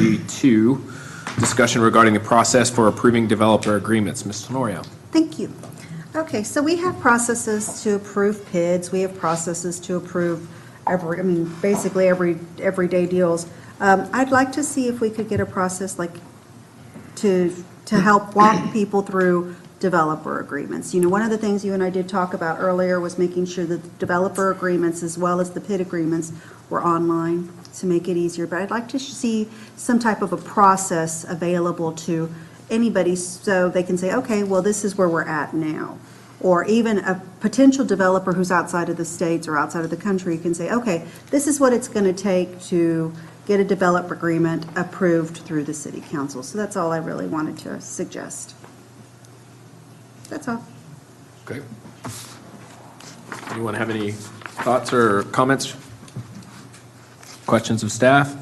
3.2, discussion regarding the process for approving developer agreements. Ms. Tenorio. Thank you. Okay, so we have processes to approve PIDs. We have processes to approve basically everyday deals. I'd like to see if we could get a process like to help walk people through developer agreements. You know, one of the things you and I did talk about earlier was making sure that the developer agreements as well as the PID agreements were online to make it easier. But I'd like to see some type of a process available to anybody so they can say, okay, well, this is where we're at now. Or even a potential developer who's outside of the states or outside of the country can say, okay, this is what it's going to take to get a developer agreement approved through the city council. So that's all I really wanted to suggest. That's all. Okay. Anyone have any thoughts or comments? Questions of staff?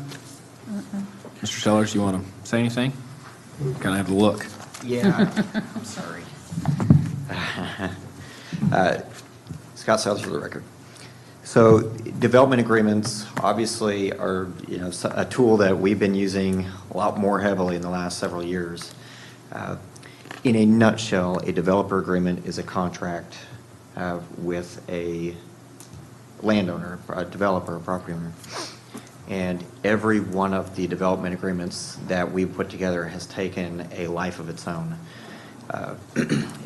Mr. Sellers, you want to say anything? Kind of have a look. Yeah, I'm sorry. Scott Sellers for the record. So development agreements obviously are, a tool that we've been using a lot more heavily in the last several years. In a nutshell, a developer agreement is a contract with a landowner, a developer, a property owner. And every one of the development agreements that we put together has taken a life of its own.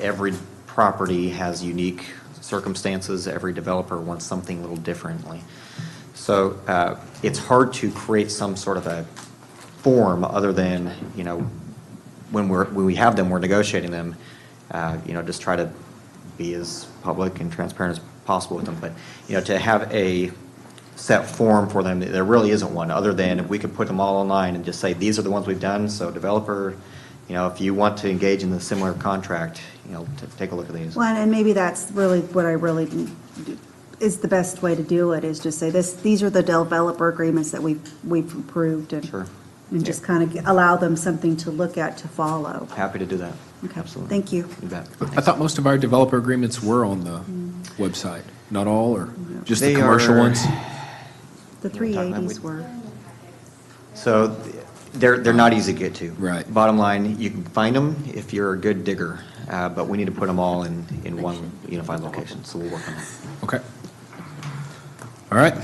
Every property has unique circumstances. Every developer wants something a little differently. So it's hard to create some sort of a form other than, when we have them, we're negotiating them, just try to be as public and transparent as possible with them. But, to have a set form for them, there really isn't one, other than if we could put them all online and just say, these are the ones we've done. So developer, if you want to engage in a similar contract, take a look at these. Well, and maybe that's really what I really is the best way to do it, is just say these are the developer agreements that we've approved, and, Sure. and just kind of allow them something to look at, to follow. Happy to do that. Okay. Absolutely. Thank you. You bet. I thought most of our developer agreements were on the website. Not all, or just the They commercial are- ones? The 380s were. So they're not easy to get to. Right. Bottom line, you can find them if you're a good digger, but we need to put them all in one unified location, so we'll work on that. Okay. All right.